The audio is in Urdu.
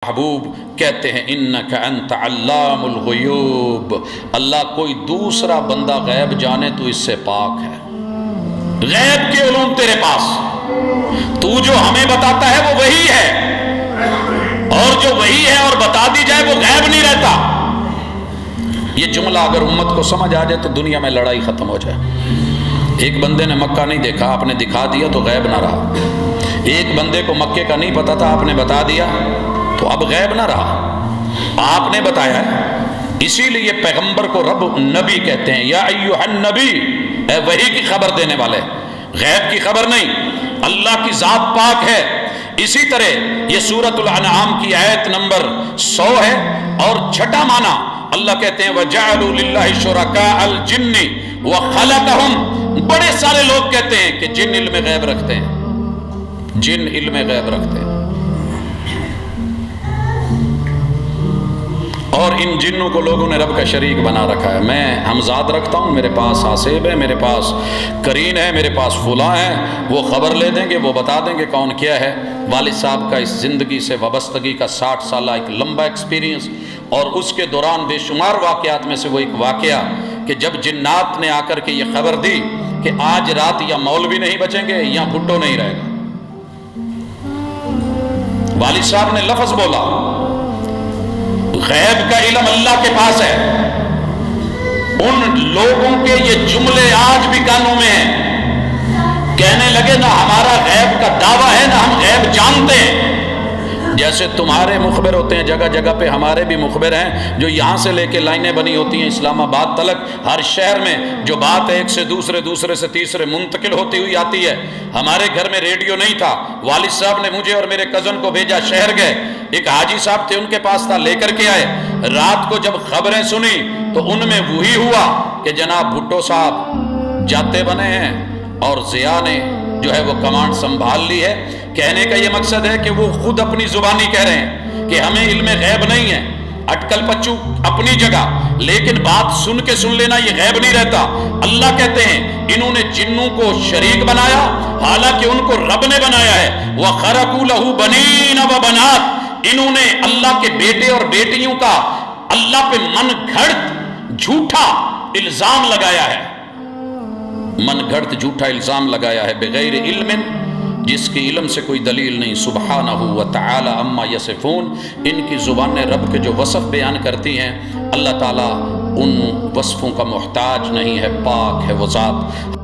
محبوب کہتے ہیں انک انت علام الغیوب، اللہ کوئی دوسرا بندہ غیب جانے تو اس سے پاک ہے، غیب کے علوم تیرے پاس، تو جو ہمیں بتاتا ہے وہ وہی ہے، اور جو وہی ہے اور بتا دی جائے وہ غیب نہیں رہتا۔ یہ جملہ اگر امت کو سمجھ آ جائے تو دنیا میں لڑائی ختم ہو جائے۔ ایک بندے نے مکہ نہیں دیکھا، آپ نے دکھا دیا تو غیب نہ رہا، ایک بندے کو مکے کا نہیں پتا تھا، آپ نے بتا دیا تو اب غیب نہ رہا، آپ نے بتایا ہے۔ اسی لیے پیغمبر کو رب نبی کہتے ہیں، یا ایھا النبی، اے وحی کی خبر دینے والے، غیب کی خبر نہیں، اللہ کی ذات پاک ہے۔ اسی طرح یہ سورۃ الانعام کی آیت نمبر 100 ہے، اور چھٹا معنی اللہ کہتے ہیں وَجَعَلُوا لِلَّهِ شُرَكَاءَ الْجِنِّ وَخَلَقَهُمْ۔ بڑے سارے لوگ کہتے ہیں کہ جن علم غیب رکھتے ہیں، جن علم غیب رکھتے ہیں، اور ان جنوں کو لوگوں نے رب کا شریک بنا رکھا ہے۔ میں ہمزاد رکھتا ہوں، میرے پاس حاسب ہے، میرے پاس کرین ہے، میرے پاس فلاں ہے، وہ خبر لے دیں گے، وہ بتا دیں گے کون کیا ہے۔ والد صاحب کا اس زندگی سے وابستگی کا 60 سالہ ایک لمبا ایکسپیرینس، اور اس کے دوران بے شمار واقعات میں سے وہ ایک واقعہ کہ جب جنات نے آ کر کے یہ خبر دی کہ آج رات یا مولوی نہیں بچیں گے یا بھٹو نہیں رہے گا، والد صاحب نے لفظ بولا غیب کا علم اللہ کے پاس ہے۔ ان لوگوں کے یہ جملے آج بھی کانوں میں ہیں، کہنے لگے نہ ہمارا غیب کا دعویٰ ہے نہ ہم غیب جانتے ہیں۔ جیسے تمہارے مخبر ہوتے ہیں جگہ جگہ پہ، ہمارے بھی مخبر ہیں جو یہاں سے لے کے لائنیں بنی ہوتی ہیں اسلام آباد تلک، ہر شہر میں جو بات ایک سے دوسرے، دوسرے سے تیسرے منتقل ہوتی ہوئی آتی ہے۔ ہمارے گھر میں ریڈیو نہیں تھا، والد صاحب نے مجھے اور میرے کزن کو بھیجا، شہر گئے، ایک حاجی صاحب تھے ان کے پاس تھا، لے کر کے آئے۔ رات کو جب خبریں سنی تو ان میں وہی ہوا کہ جناب بھٹو صاحب جاتے بنے ہیں اور ضیاء نے جو ہے وہ کمانڈ سنبھال لی ہے۔ کہنے کا یہ مقصد ہے کہ وہ خود اپنی زبانی کہہ رہے ہیں کہ ہمیں علم غیب نہیں ہے، اٹکل پچو اپنی جگہ، لیکن بات سن کے سن لینا یہ غیب نہیں رہتا۔ اللہ کہتے ہیں انہوں نے جنوں کو شریک بنایا حالانکہ ان کو رب نے بنایا ہے۔ وَخَرَقُوا لَهُ بَنِينَ وَبَنَاتٍ، انہوں نے اللہ کے بیٹے اور بیٹیوں کا اللہ پہ من گھڑت جھوٹا الزام لگایا ہے، من گھڑت جھوٹا الزام لگایا ہے، بغیر علم، جس کی علم سے کوئی دلیل نہیں۔ سبحانہ و تعالی عما یصفون، ان کی زبانیں رب کے جو وصف بیان کرتی ہیں، اللہ تعالیٰ ان وصفوں کا محتاج نہیں ہے، پاک ہے وہ ذات۔